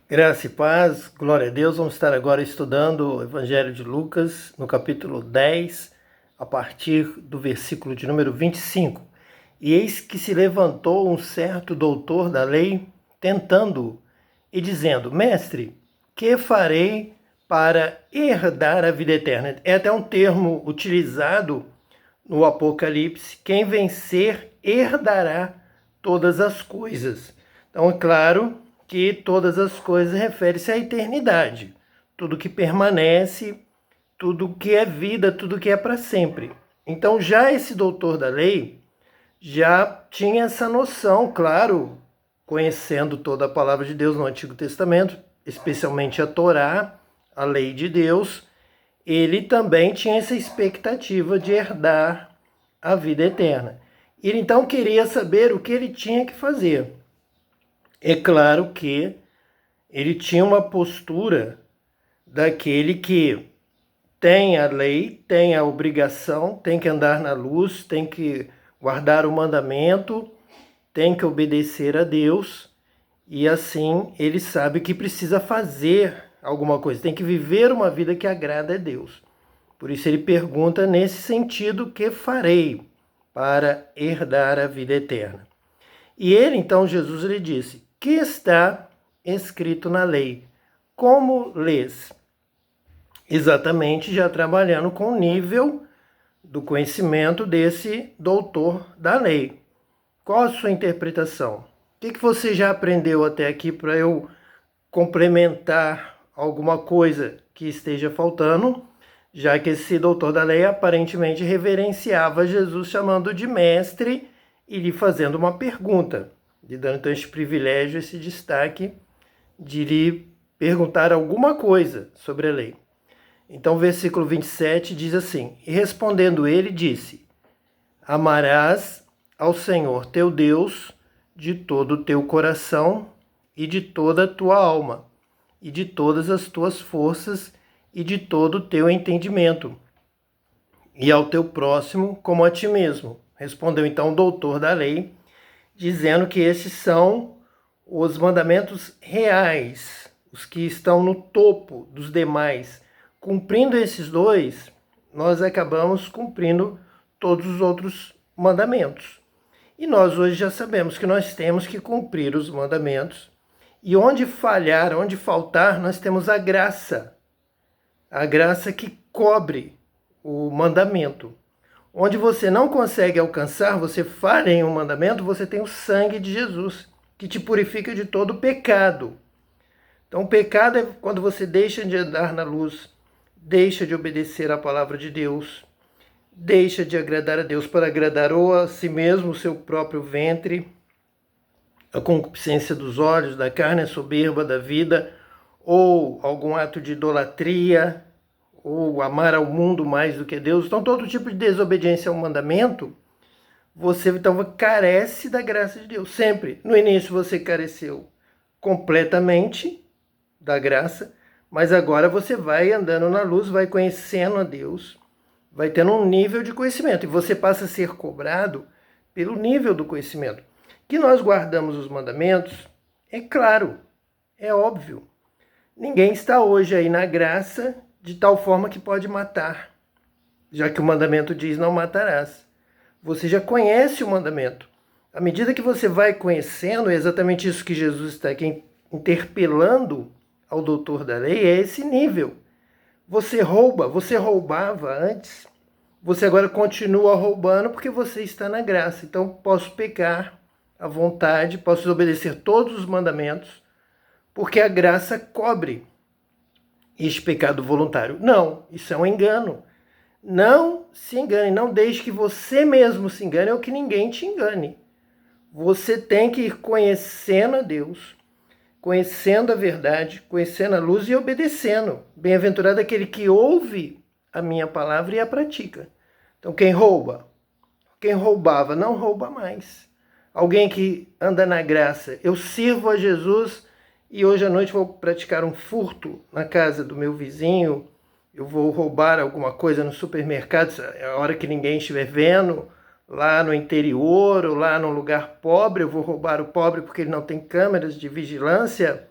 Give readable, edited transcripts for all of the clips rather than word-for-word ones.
Graça e paz, glória a Deus. Vamos estar agora estudando o Evangelho de Lucas, no capítulo 10, a partir do versículo de número 25. E eis que se levantou um certo doutor da lei, tentando-o, e dizendo: Mestre, que farei para herdar a vida eterna? É até um termo utilizado no Apocalipse: quem vencer herdará todas as coisas. Então, é claro que todas as coisas refere-se à eternidade, tudo que permanece, tudo que é vida, tudo que é para sempre. Então, já esse doutor da lei já tinha essa noção, claro, conhecendo toda a palavra de Deus no Antigo Testamento, especialmente a Torá, a lei de Deus, ele também tinha essa expectativa de herdar a vida eterna. Ele então queria saber o que ele tinha que fazer. É claro que ele tinha uma postura daquele que tem a lei, tem a obrigação, tem que andar na luz, tem que guardar o mandamento, tem que obedecer a Deus, e assim ele sabe que precisa fazer alguma coisa, tem que viver uma vida que agrada a Deus. Por isso ele pergunta nesse sentido: que farei para herdar a vida eterna? E ele, então, Jesus lhe disse: que está escrito na lei? Como lês? Exatamente, já trabalhando com o nível do conhecimento desse doutor da lei. Qual a sua interpretação? O que você já aprendeu até aqui para eu complementar alguma coisa que esteja faltando, já que esse doutor da lei aparentemente reverenciava Jesus, chamando de mestre e lhe fazendo uma pergunta, lhe dando então esse privilégio, esse destaque de lhe perguntar alguma coisa sobre a lei. Então o versículo 27 diz assim: e respondendo ele, disse: amarás ao Senhor teu Deus de todo o teu coração e de toda a tua alma, e de todas as tuas forças e de todo o teu entendimento, e ao teu próximo como a ti mesmo. Respondeu então o doutor da lei, dizendo que esses são os mandamentos reais, os que estão no topo dos demais. Cumprindo esses dois, nós acabamos cumprindo todos os outros mandamentos. E nós hoje já sabemos que nós temos que cumprir os mandamentos. E onde falhar, onde faltar, nós temos a graça que cobre o mandamento. Onde você não consegue alcançar, você falha em um mandamento, você tem o sangue de Jesus, que te purifica de todo pecado. Então, o pecado é quando você deixa de andar na luz, deixa de obedecer à palavra de Deus, deixa de agradar a Deus para agradar ou a si mesmo, o seu próprio ventre, a concupiscência dos olhos, da carne, a soberba da vida, ou algum ato de idolatria, ou amar ao mundo mais do que a Deus. Então, todo tipo de desobediência ao mandamento, você então carece da graça de Deus. Sempre. No início você careceu completamente da graça, mas agora você vai andando na luz, vai conhecendo a Deus, vai tendo um nível de conhecimento, e você passa a ser cobrado pelo nível do conhecimento. Que nós guardamos os mandamentos, é claro, é óbvio. Ninguém está hoje aí na graça de tal forma que pode matar, já que o mandamento diz: não matarás. Você já conhece o mandamento. À medida que você vai conhecendo, é exatamente isso que Jesus está aqui interpelando ao doutor da lei, é esse nível. Você rouba, você roubava antes, você agora continua roubando porque você está na graça. Então posso pecar à vontade, posso desobedecer todos os mandamentos, porque a graça cobre este pecado voluntário. Não, isso é um engano. Não se engane, não deixe que você mesmo se engane ou que ninguém te engane. Você tem que ir conhecendo a Deus, conhecendo a verdade, conhecendo a luz e obedecendo. Bem-aventurado aquele que ouve a minha palavra e a pratica. Então, quem roubava, não rouba mais. Alguém que anda na graça: eu sirvo a Jesus e hoje à noite vou praticar um furto na casa do meu vizinho, eu vou roubar alguma coisa no supermercado, é a hora que ninguém estiver vendo, lá no interior ou lá num lugar pobre, eu vou roubar o pobre porque ele não tem câmeras de vigilância.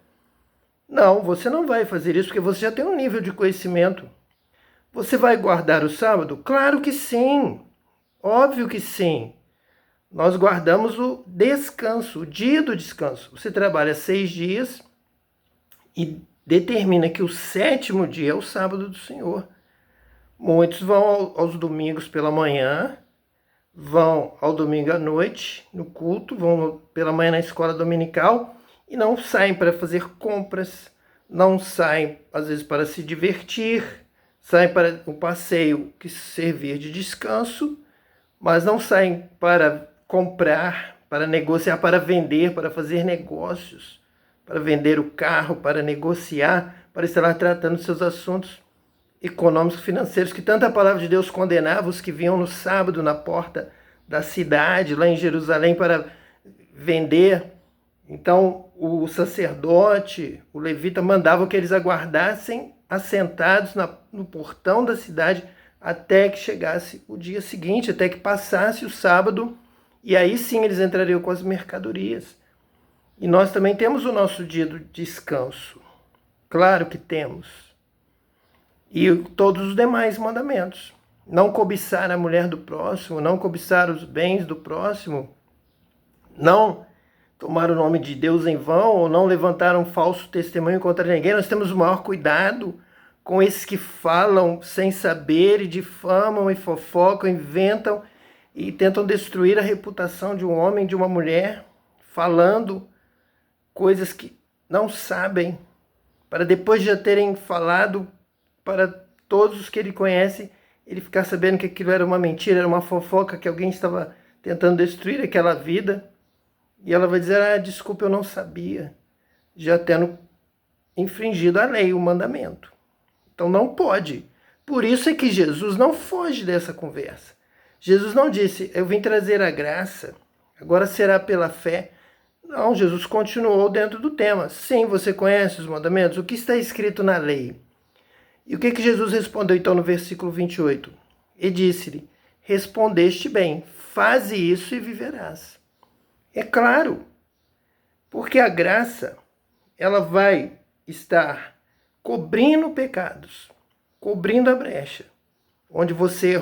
Não, você não vai fazer isso porque você já tem um nível de conhecimento. Você vai guardar o sábado? Claro que sim, óbvio que sim. Nós guardamos o descanso, o dia do descanso. Você trabalha 6 dias e determina que o 7º dia é o sábado do Senhor. Muitos vão aos domingos pela manhã, vão ao domingo à noite no culto, vão pela manhã na escola dominical e não saem para fazer compras, não saem às vezes para se divertir, saem para um passeio que servir de descanso, mas não saem para comprar, para negociar, para vender, para fazer negócios, para vender o carro, para negociar, para estar lá tratando seus assuntos econômicos, financeiros, que tanta palavra de Deus condenava os que vinham no sábado na porta da cidade, lá em Jerusalém, para vender. Então, o sacerdote, o levita, mandava que eles aguardassem assentados no portão da cidade até que chegasse o dia seguinte, até que passasse o sábado, e aí sim eles entrariam com as mercadorias. E nós também temos o nosso dia do descanso. Claro que temos. E todos os demais mandamentos. Não cobiçar a mulher do próximo, não cobiçar os bens do próximo, não tomar o nome de Deus em vão, ou não levantar um falso testemunho contra ninguém. Nós temos o maior cuidado com esses que falam sem saber e difamam e fofocam, inventam e tentam destruir a reputação de um homem, de uma mulher, falando coisas que não sabem, para depois de já terem falado para todos os que ele conhece, ele ficar sabendo que aquilo era uma mentira, era uma fofoca, que alguém estava tentando destruir aquela vida. E ela vai dizer, desculpa, eu não sabia, já tendo infringido a lei, o mandamento. Então não pode. Por isso é que Jesus não foge dessa conversa. Jesus não disse, eu vim trazer a graça, agora será pela fé. Não, Jesus continuou dentro do tema. Sim, você conhece os mandamentos? O que está escrito na lei? E o que Jesus respondeu então no versículo 28? E disse-lhe, respondeste bem, faze isso e viverás. É claro, porque a graça, ela vai estar cobrindo pecados, cobrindo a brecha. Onde você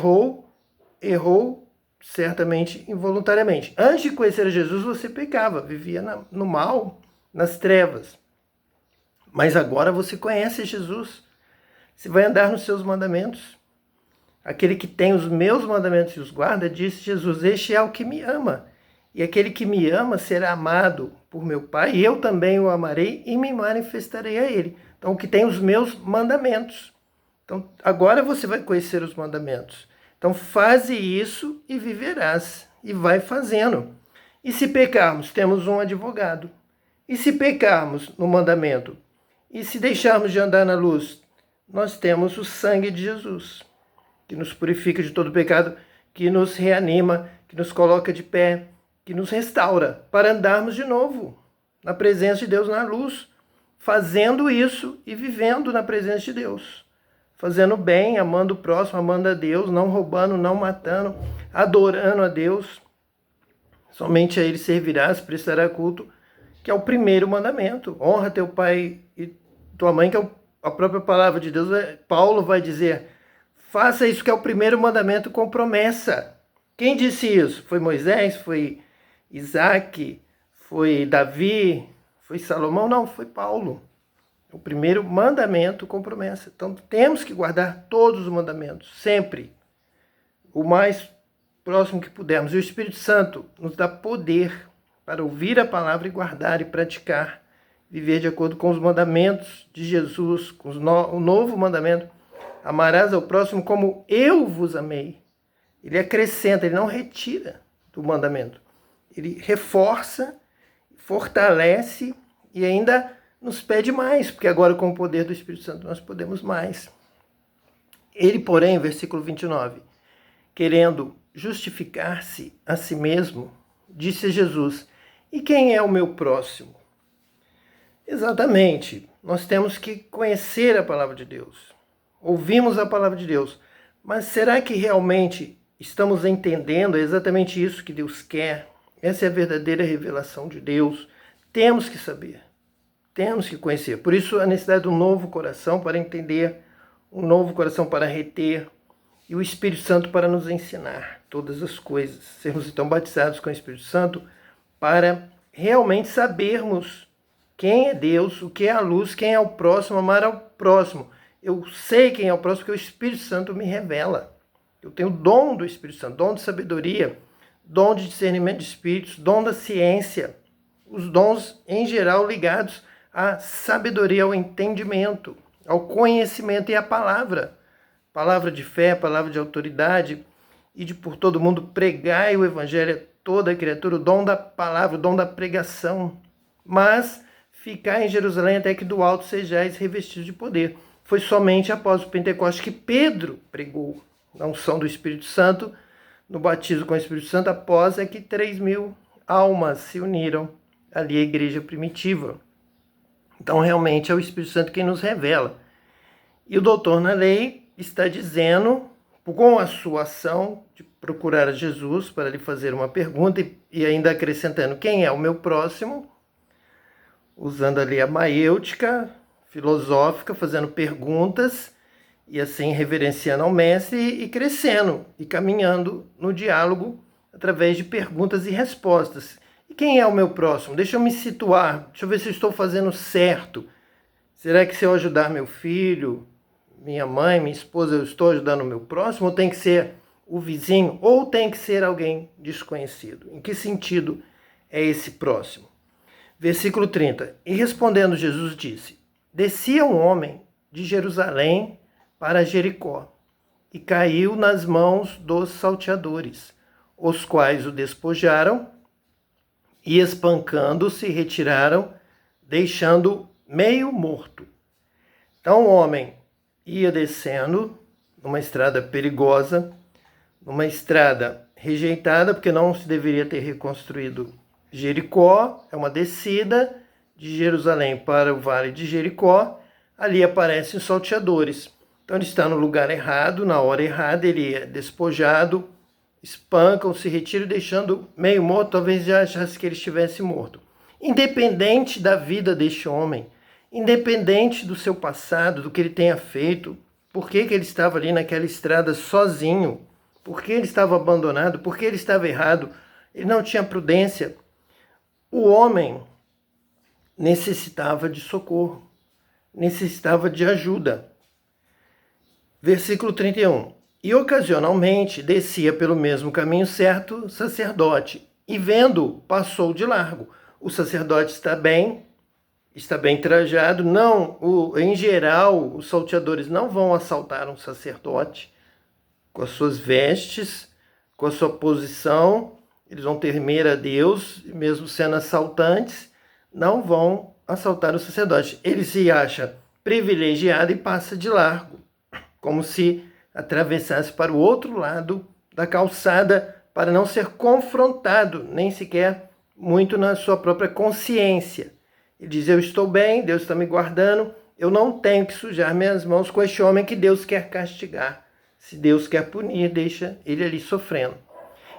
errou certamente involuntariamente. Antes de conhecer Jesus, você pecava, vivia no mal, nas trevas. Mas agora você conhece Jesus. Você vai andar nos seus mandamentos. Aquele que tem os meus mandamentos e os guarda, disse Jesus, este é o que me ama. E aquele que me ama será amado por meu Pai, e eu também o amarei e me manifestarei a ele. Então, o que tem os meus mandamentos. Então, agora você vai conhecer os mandamentos. Então, faze isso e viverás. E vai fazendo. E se pecarmos, temos um advogado. E se pecarmos no mandamento? E se deixarmos de andar na luz? Nós temos o sangue de Jesus, que nos purifica de todo pecado, que nos reanima, que nos coloca de pé, que nos restaura, para andarmos de novo na presença de Deus, na luz, fazendo isso e vivendo na presença de Deus. Fazendo bem, amando o próximo, amando a Deus, não roubando, não matando, adorando a Deus. Somente a Ele servirás, prestará culto, que é o primeiro mandamento. Honra teu pai e tua mãe, que é a própria palavra de Deus. Paulo vai dizer, faça isso que é o primeiro mandamento com promessa. Quem disse isso? Foi Moisés? Foi Isaac? Foi Davi? Foi Salomão? Não, foi Paulo. O primeiro mandamento com promessa. Então temos que guardar todos os mandamentos, sempre. O mais próximo que pudermos. E o Espírito Santo nos dá poder para ouvir a palavra e guardar e praticar. Viver de acordo com os mandamentos de Jesus, com o novo mandamento. Amarás ao próximo como eu vos amei. Ele acrescenta, ele não retira do mandamento. Ele reforça, fortalece e ainda nos pede mais, porque agora com o poder do Espírito Santo nós podemos mais. Ele, porém, versículo 29, querendo justificar-se a si mesmo, disse a Jesus, e quem é o meu próximo? Exatamente, nós temos que conhecer a palavra de Deus. Ouvimos a palavra de Deus, mas será que realmente estamos entendendo exatamente isso que Deus quer? Essa é a verdadeira revelação de Deus. Temos que saber. temos que conhecer. Por isso a necessidade de um novo coração para entender, um novo coração para reter e o Espírito Santo para nos ensinar todas as coisas. Sermos então batizados com o Espírito Santo para realmente sabermos quem é Deus, o que é a luz, quem é o próximo, amar ao próximo. Eu sei quem é o próximo porque o Espírito Santo me revela. Eu tenho o dom do Espírito Santo, dom de sabedoria, dom de discernimento de espíritos, dom da ciência, os dons em geral ligados à sabedoria, ao entendimento, ao conhecimento e à palavra. Palavra de fé, palavra de autoridade, e de por todo mundo pregai o evangelho a toda criatura, o dom da palavra, o dom da pregação. Mas ficar em Jerusalém até que do alto sejais revestidos de poder. Foi somente após o Pentecostes que Pedro pregou a unção do Espírito Santo, no batismo com o Espírito Santo, após é que 3.000 almas se uniram ali à igreja primitiva. Então, realmente, é o Espírito Santo quem nos revela. E o doutor na lei está dizendo, com a sua ação de procurar a Jesus para lhe fazer uma pergunta e ainda acrescentando quem é o meu próximo, usando ali a maêutica filosófica, fazendo perguntas e assim reverenciando ao mestre e crescendo e caminhando no diálogo através de perguntas e respostas. E quem é o meu próximo? Deixa eu me situar, deixa eu ver se eu estou fazendo certo. Será que se eu ajudar meu filho, minha mãe, minha esposa, eu estou ajudando o meu próximo? Ou tem que ser o vizinho? Ou tem que ser alguém desconhecido? Em que sentido é esse próximo? Versículo 30. E respondendo Jesus disse: descia um homem de Jerusalém para Jericó e caiu nas mãos dos salteadores, os quais o despojaram e espancando se retiraram, deixando meio morto. Então o homem ia descendo numa estrada perigosa, numa estrada rejeitada, porque não se deveria ter reconstruído Jericó. É uma descida de Jerusalém para o vale de Jericó. Ali aparecem os salteadores. Então ele está no lugar errado, na hora errada, ele é despojado, espancam, se retiram, deixando meio morto. Talvez já achasse que ele estivesse morto. Independente da vida deste homem, independente do seu passado, do que ele tenha feito, por que ele estava ali naquela estrada sozinho, por que ele estava abandonado, por que ele estava errado, ele não tinha prudência. O homem necessitava de socorro, necessitava de ajuda. Versículo 31. E ocasionalmente descia pelo mesmo caminho certo sacerdote, e vendo, passou de largo. O sacerdote está bem trajado. Não, em geral, os salteadores não vão assaltar um sacerdote com as suas vestes, com a sua posição. Eles vão temer a Deus, mesmo sendo assaltantes, não vão assaltar o sacerdote. Ele se acha privilegiado e passa de largo, como se atravessasse para o outro lado da calçada para não ser confrontado, nem sequer muito na sua própria consciência. Ele diz: eu estou bem, Deus está me guardando, eu não tenho que sujar minhas mãos com este homem que Deus quer castigar. Se Deus quer punir, deixa ele ali sofrendo.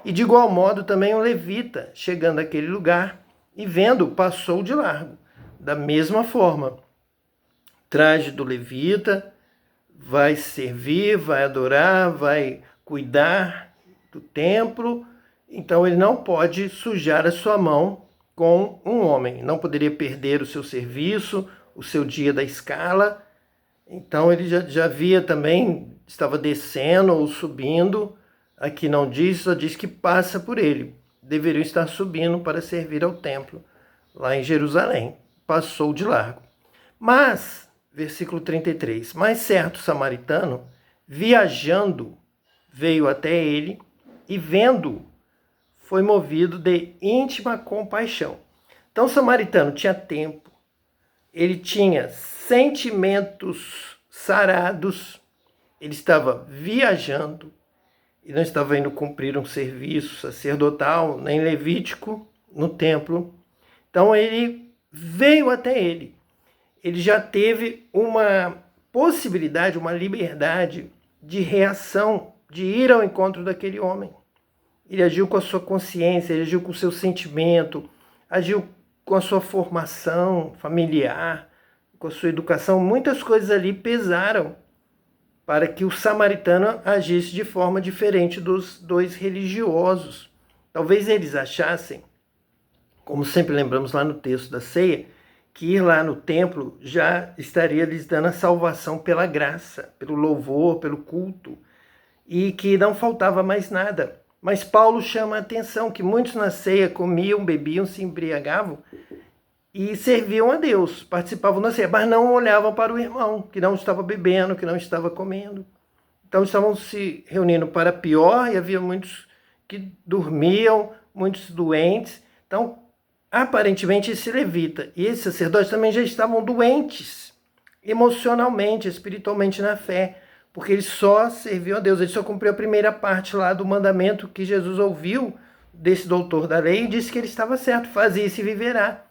E de igual modo também o levita, chegando àquele lugar e vendo, passou de largo. Da mesma forma, traje do levita, vai servir, vai adorar, vai cuidar do templo. Então ele não pode sujar a sua mão com um homem. Não poderia perder o seu serviço, o seu dia da escala. Então ele já via também, estava descendo ou subindo. Aqui não diz, só diz que passa por ele. Deveriam estar subindo para servir ao templo, lá em Jerusalém. Passou de largo. Mas, versículo 33, mas certo samaritano, viajando, veio até ele e vendo, foi movido de íntima compaixão. Então o samaritano tinha tempo, ele tinha sentimentos sarados, ele estava viajando, e não estava indo cumprir um serviço sacerdotal, nem levítico, no templo. Então ele veio até ele. Ele já teve uma possibilidade, uma liberdade de reação, de ir ao encontro daquele homem. Ele agiu com a sua consciência, ele agiu com o seu sentimento, agiu com a sua formação familiar, com a sua educação, muitas coisas ali pesaram para que o samaritano agisse de forma diferente dos dois religiosos. Talvez eles achassem, como sempre lembramos lá no texto da ceia, que ir lá no templo já estaria lhes dando a salvação pela graça, pelo louvor, pelo culto, e que não faltava mais nada. Mas Paulo chama a atenção que muitos na ceia comiam, bebiam, se embriagavam e serviam a Deus, participavam da ceia, mas não olhavam para o irmão, que não estava bebendo, que não estava comendo. Então estavam se reunindo para pior, e havia muitos que dormiam, muitos doentes. Então, aparentemente, esse levita e esse sacerdote também já estavam doentes, emocionalmente, espiritualmente na fé, porque eles só serviam a Deus, eles só cumpriam a primeira parte lá do mandamento que Jesus ouviu desse doutor da lei e disse que ele estava certo, fazia e se viverá,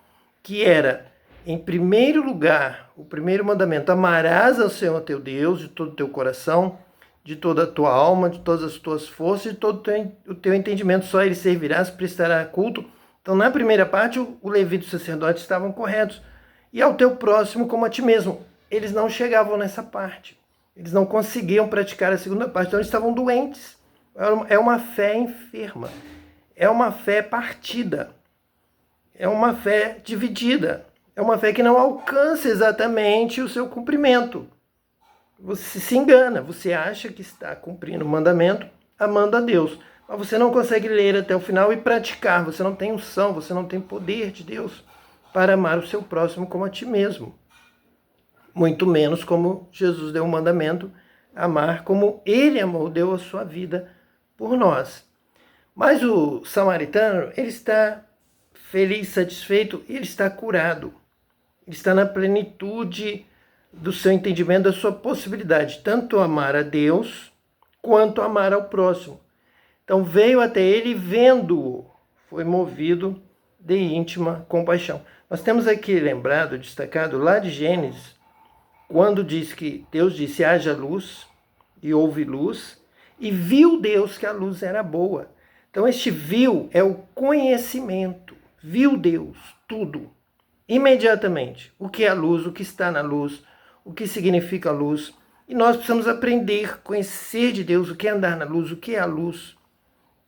que era, em primeiro lugar, o primeiro mandamento: amarás ao Senhor teu Deus de todo o teu coração, de toda a tua alma, de todas as tuas forças, de todo o teu entendimento, só ele servirás, prestará culto. Então, na primeira parte, o levita e o sacerdote estavam corretos. E ao teu próximo como a ti mesmo. Eles não chegavam nessa parte. Eles não conseguiam praticar a segunda parte. Então, eles estavam doentes. É uma fé enferma. É uma fé partida. É uma fé dividida. É uma fé que não alcança exatamente o seu cumprimento. Você se engana. Você acha que está cumprindo o mandamento, amando a Deus. Mas você não consegue ler até o final e praticar. Você não tem unção, você não tem poder de Deus para amar o seu próximo como a ti mesmo. Muito menos como Jesus deu o mandamento, amar como ele amou, deu a sua vida por nós. Mas o samaritano, ele está feliz, satisfeito, e ele está curado. Ele está na plenitude do seu entendimento, da sua possibilidade, tanto amar a Deus quanto amar ao próximo. Então veio até ele e vendo-o, foi movido de íntima compaixão. Nós temos aqui lembrado, destacado lá de Gênesis, quando diz que Deus disse: haja luz, e houve luz, e viu Deus que a luz era boa. Então este viu é o conhecimento, viu Deus, tudo, imediatamente. O que é a luz, o que está na luz, o que significa a luz. E nós precisamos aprender, conhecer de Deus, o que é andar na luz, o que é a luz.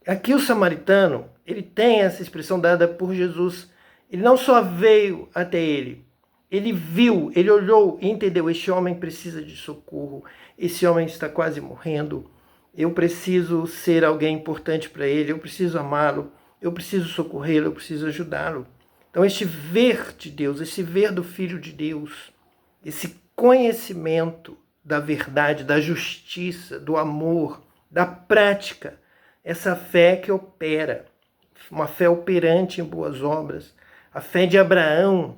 Aqui o samaritano, ele tem essa expressão dada por Jesus. Ele não só veio até ele viu, ele olhou e entendeu: este homem precisa de socorro, esse homem está quase morrendo, eu preciso ser alguém importante para ele, eu preciso amá-lo, eu preciso socorrê-lo, eu preciso ajudá-lo. Então este ver de Deus, esse ver do Filho de Deus, esse conhecimento da verdade, da justiça, do amor, da prática, essa fé que opera, uma fé operante em boas obras, a fé de Abraão.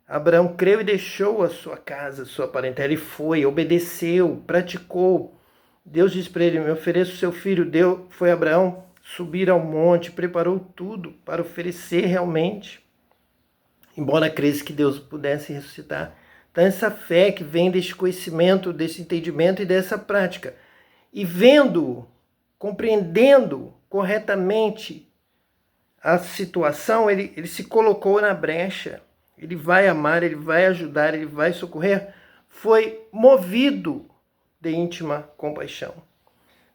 Abraão creu e deixou a sua casa, a sua parentela, e foi, obedeceu, praticou. Deus disse para ele: me ofereça o seu filho. Foi Abraão subir ao monte, preparou tudo para oferecer realmente, embora cresça que Deus pudesse ressuscitar. Então essa fé que vem desse conhecimento, desse entendimento e dessa prática. E vendo, compreendendo corretamente a situação, ele se colocou na brecha. Ele vai amar, ele vai ajudar, ele vai socorrer. Foi movido de íntima compaixão.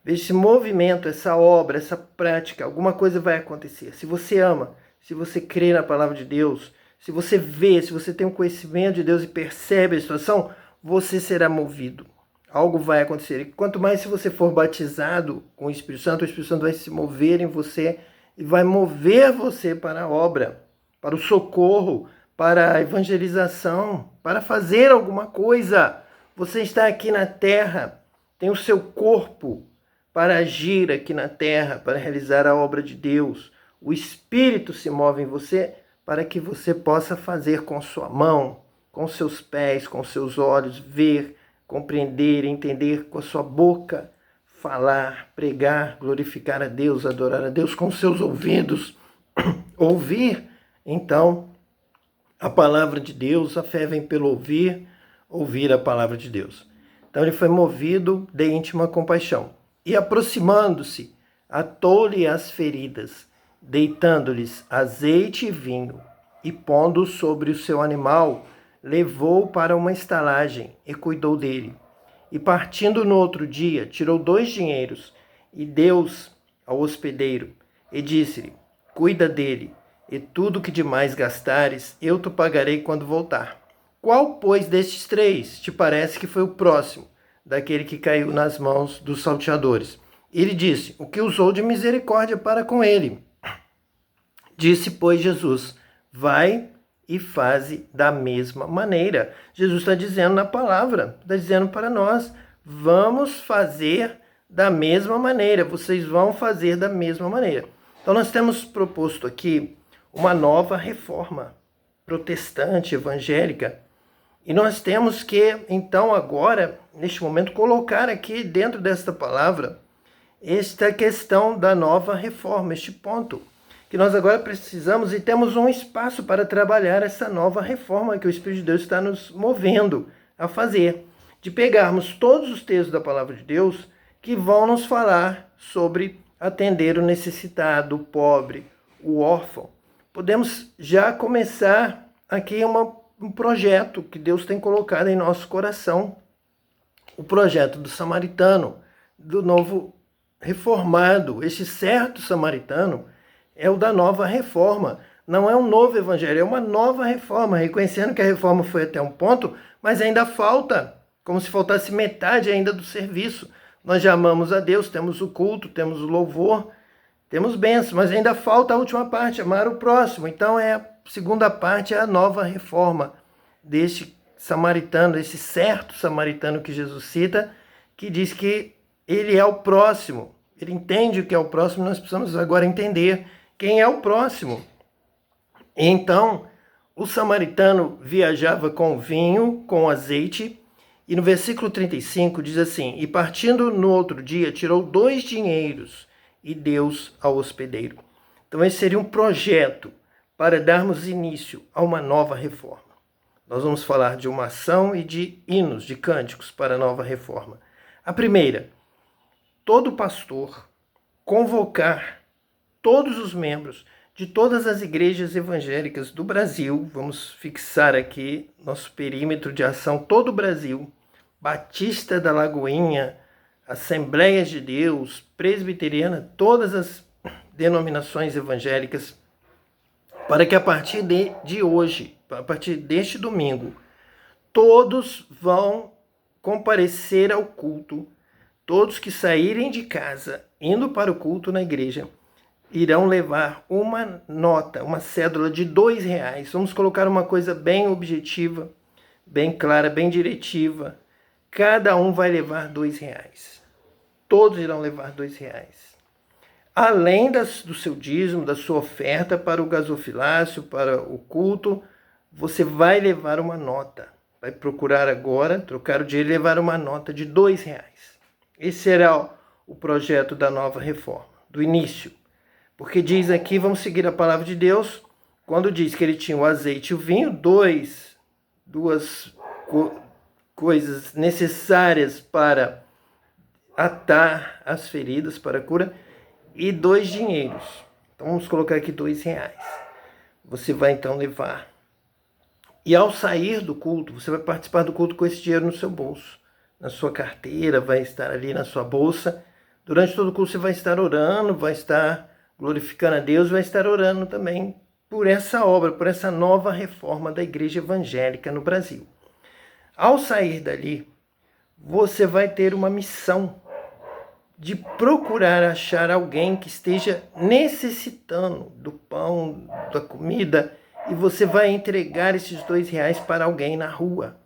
Veja esse movimento, essa obra, essa prática, alguma coisa vai acontecer. Se você ama, se você crê na palavra de Deus, se você vê, se você tem um conhecimento de Deus e percebe a situação, você será movido. Algo vai acontecer. E quanto mais se você for batizado com o Espírito Santo vai se mover em você e vai mover você para a obra, para o socorro, para a evangelização, para fazer alguma coisa. Você está aqui na terra, tem o seu corpo para agir aqui na terra, para realizar a obra de Deus. O Espírito se move em você para que você possa fazer com sua mão, com seus pés, com seus olhos, ver, compreender, entender com a sua boca, falar, pregar, glorificar a Deus, adorar a Deus com seus ouvidos, ouvir, então, a palavra de Deus. A fé vem pelo ouvir a palavra de Deus. Então ele foi movido de íntima compaixão. E aproximando-se, atou-lhe as feridas, deitando-lhes azeite e vinho, e, pondo sobre o seu animal, levou-o para uma estalagem e cuidou dele. E partindo no outro dia, tirou 2 dinheiros e deu-os ao hospedeiro, e disse-lhe: cuida dele, e tudo que demais gastares, eu te pagarei quando voltar. Qual, pois, destes 3 te parece que foi o próximo daquele que caiu nas mãos dos salteadores? Ele disse: o que usou de misericórdia para com ele. Disse, pois, Jesus: vai e faze da mesma maneira. Jesus está dizendo na palavra, está dizendo para nós: vamos fazer da mesma maneira, vocês vão fazer da mesma maneira. Então nós temos proposto aqui uma nova reforma protestante, evangélica, e nós temos que, então, agora, neste momento, colocar aqui dentro desta palavra esta questão da nova reforma, este ponto, que nós agora precisamos e temos um espaço para trabalhar essa nova reforma que o Espírito de Deus está nos movendo a fazer, de pegarmos todos os textos da palavra de Deus que vão nos falar sobre atender o necessitado, o pobre, o órfão. Podemos já começar aqui um projeto que Deus tem colocado em nosso coração, o projeto do samaritano, do novo reformado. Este certo samaritano é o da nova reforma. Não é um novo evangelho, é uma nova reforma, reconhecendo que a reforma foi até um ponto, mas ainda falta, como se faltasse metade ainda do serviço. Nós já amamos a Deus, temos o culto, temos o louvor, temos bênçãos, mas ainda falta a última parte, amar o próximo. Então a segunda parte é a nova reforma deste samaritano, esse certo samaritano que Jesus cita, que diz que ele é o próximo. Ele entende o que é o próximo, nós precisamos agora entender quem é o próximo. Então, o samaritano viajava com vinho, com azeite, e no versículo 35 diz assim: e partindo no outro dia, tirou 2 dinheiros e deu-os ao hospedeiro. Então, esse seria um projeto para darmos início a uma nova reforma. Nós vamos falar de uma ação e de hinos, de cânticos para a nova reforma. A primeira: todo pastor convocar todos os membros de todas as igrejas evangélicas do Brasil, vamos fixar aqui nosso perímetro de ação, todo o Brasil, Batista da Lagoinha, Assembleias de Deus, Presbiteriana, todas as denominações evangélicas, para que a partir de hoje, a partir deste domingo, todos vão comparecer ao culto. Todos que saírem de casa, indo para o culto na igreja, irão levar uma nota, uma cédula de R$2. Vamos colocar uma coisa bem objetiva, bem clara, bem diretiva. Cada um vai levar R$2. Todos irão levar R$2. Além do seu dízimo, da sua oferta para o gasofilácio, para o culto, você vai levar uma nota. Vai procurar agora, trocar o dinheiro e levar uma nota de R$2. Esse será o projeto da nova reforma, do início. Porque diz aqui, vamos seguir a palavra de Deus, quando diz que ele tinha o azeite e o vinho, duas coisas necessárias para atar as feridas, para a cura, e 2 dinheiros. Então vamos colocar aqui R$2. Você vai então levar. E ao sair do culto, você vai participar do culto com esse dinheiro no seu bolso, na sua carteira, vai estar ali na sua bolsa. Durante todo o culto você vai estar orando, vai estar glorificando a Deus, vai estar orando também por essa obra, por essa nova reforma da igreja evangélica no Brasil. Ao sair dali, você vai ter uma missão de procurar achar alguém que esteja necessitando do pão, da comida, e você vai entregar esses R$2 para alguém na rua.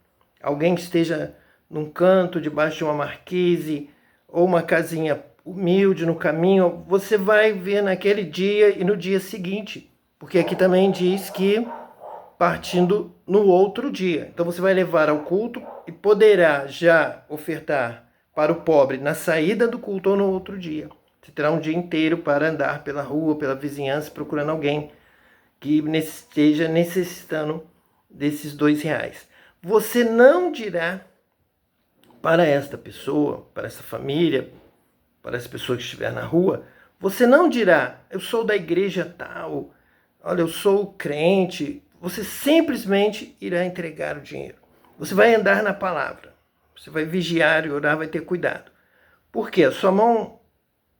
Alguém que esteja num canto, debaixo de uma marquise, ou uma casinha humilde no caminho. Você vai ver naquele dia e no dia seguinte, porque aqui também diz que partindo no outro dia. Então você vai levar ao culto e poderá já ofertar para o pobre na saída do culto ou no outro dia. Você terá um dia inteiro para andar pela rua, pela vizinhança, procurando alguém que esteja necessitando desses R$2. Você não dirá para esta pessoa, para essa família, para essa pessoa que estiver na rua, você não dirá: eu sou da igreja tal, olha, eu sou crente. você simplesmente irá entregar o dinheiro. Você vai andar na palavra. Você vai vigiar e orar, vai ter cuidado. Por quê? A sua mão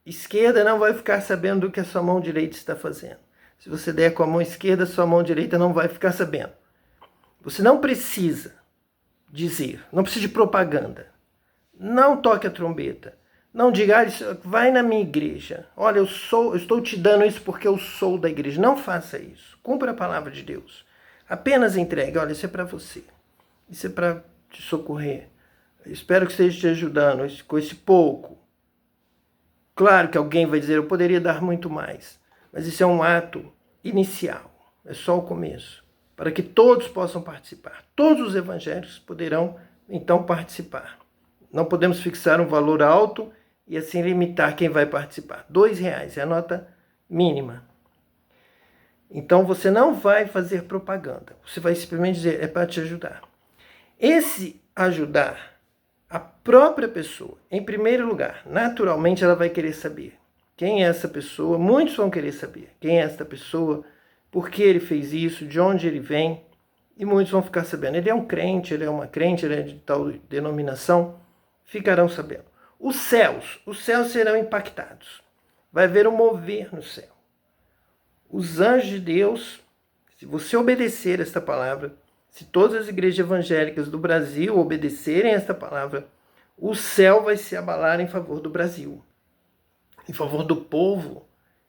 esquerda não vai ficar sabendo do que a sua mão direita está fazendo. Se você der com a mão esquerda, a sua mão direita não vai ficar sabendo. Você não precisa dizer, não precisa de propaganda. Não toque a trombeta. Não diga, vai na minha igreja. Olha, eu estou te dando isso porque eu sou da igreja. Não faça isso. Cumpra a palavra de Deus. Apenas entregue. Olha, isso é para você. Isso é para te socorrer. Eu espero que esteja te ajudando com esse pouco. Claro que alguém vai dizer, eu poderia dar muito mais. Mas isso é um ato inicial. É só o começo. Para que todos possam participar. Todos os evangélicos poderão, então, participar. Não podemos fixar um valor alto e assim limitar quem vai participar. R$2 é a nota mínima. Então você não vai fazer propaganda. Você vai simplesmente dizer, é para te ajudar. Esse ajudar a própria pessoa, em primeiro lugar, naturalmente ela vai querer saber quem é essa pessoa. Muitos vão querer saber quem é essa pessoa, por que ele fez isso, de onde ele vem. E muitos vão ficar sabendo. Ele é um crente, ele é uma crente, ele é de tal denominação. Ficarão sabendo. Os céus serão impactados. Vai haver um mover no céu. Os anjos de Deus, se você obedecer esta palavra, se todas as igrejas evangélicas do Brasil obedecerem esta palavra, o céu vai se abalar em favor do Brasil. Em favor do povo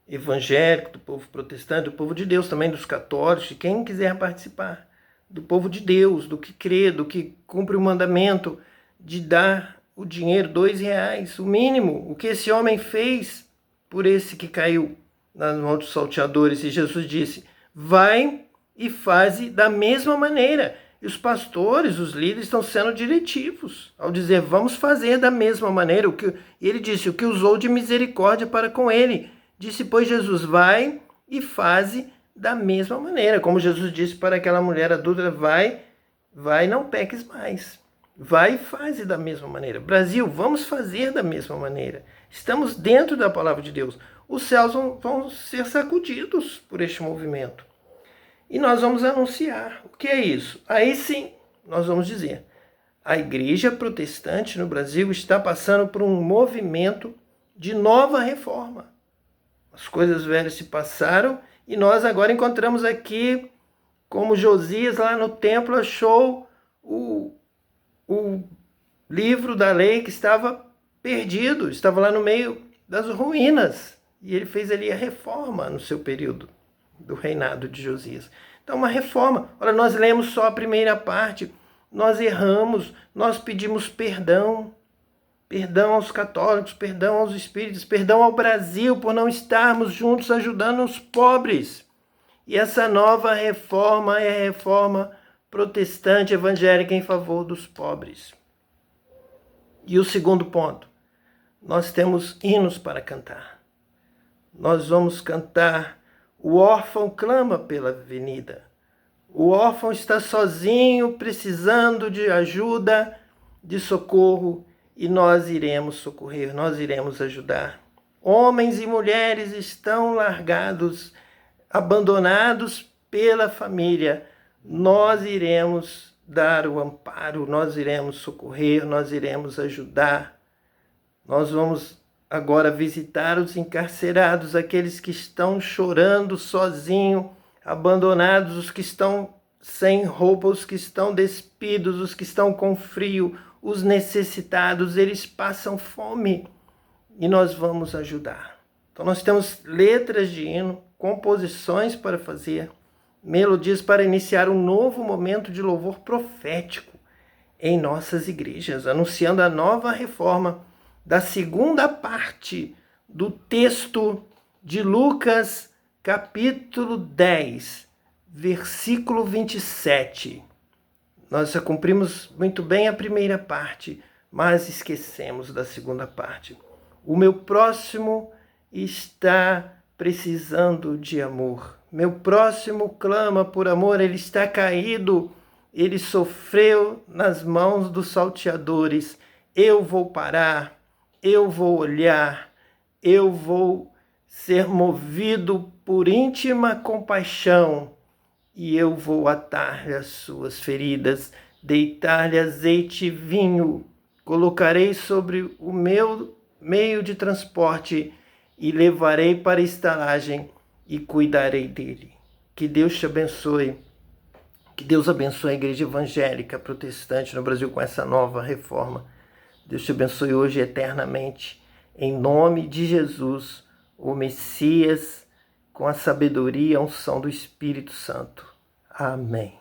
evangélico, do povo protestante, do povo de Deus, também dos católicos, de quem quiser participar. Do povo de Deus, do que crê, do que cumpre o mandamento de dar o dinheiro, R$2, o mínimo, o que esse homem fez por esse que caiu nas mãos dos salteadores. E Jesus disse, vai e faze da mesma maneira. E os pastores, os líderes estão sendo diretivos ao dizer, vamos fazer da mesma maneira. E ele disse, o que usou de misericórdia para com ele. Disse, pois Jesus, vai e faze da mesma maneira. Como Jesus disse para aquela mulher adúltera, vai, não peques mais. Vai e faze da mesma maneira. Brasil, vamos fazer da mesma maneira. Estamos dentro da palavra de Deus. Os céus vão ser sacudidos por este movimento. E nós vamos anunciar. O que é isso? Aí sim, nós vamos dizer. A igreja protestante no Brasil está passando por um movimento de nova reforma. As coisas velhas se passaram e nós agora encontramos aqui, como Josias lá no templo achou o livro da lei que estava perdido, estava lá no meio das ruínas. E ele fez ali a reforma no seu período do reinado de Josias. Então, uma reforma. Olha, nós lemos só a primeira parte, nós erramos, nós pedimos perdão. Perdão aos católicos, perdão aos espíritas, perdão ao Brasil por não estarmos juntos ajudando os pobres. E essa nova reforma é a reforma protestante evangélica em favor dos pobres. E o segundo ponto, nós temos hinos para cantar. Nós vamos cantar O órfão clama pela avenida. O órfão está sozinho, precisando de ajuda, de socorro, e nós iremos socorrer, nós iremos ajudar. Homens e mulheres estão largados, abandonados pela família. Nós iremos dar o amparo, nós iremos socorrer, nós iremos ajudar. Nós vamos agora visitar os encarcerados, aqueles que estão chorando sozinhos, abandonados, os que estão sem roupa, os que estão despidos, os que estão com frio, os necessitados, eles passam fome e nós vamos ajudar. Então nós temos letras de hino, composições para fazer, melodias para iniciar um novo momento de louvor profético em nossas igrejas, anunciando a nova reforma da segunda parte do texto de Lucas, capítulo 10, versículo 27. Nós já cumprimos muito bem a primeira parte, mas esquecemos da segunda parte. O meu próximo está precisando de amor. Meu próximo clama por amor, ele está caído, ele sofreu nas mãos dos salteadores. Eu vou parar, eu vou olhar, eu vou ser movido por íntima compaixão e eu vou atar-lhe as suas feridas, deitar-lhe azeite e vinho, colocarei sobre o meu meio de transporte e levarei para a estalagem e cuidarei dele. Que Deus te abençoe. Que Deus abençoe a igreja evangélica protestante no Brasil com essa nova reforma. Deus te abençoe hoje e eternamente. Em nome de Jesus, o Messias, com a sabedoria e a unção do Espírito Santo. Amém.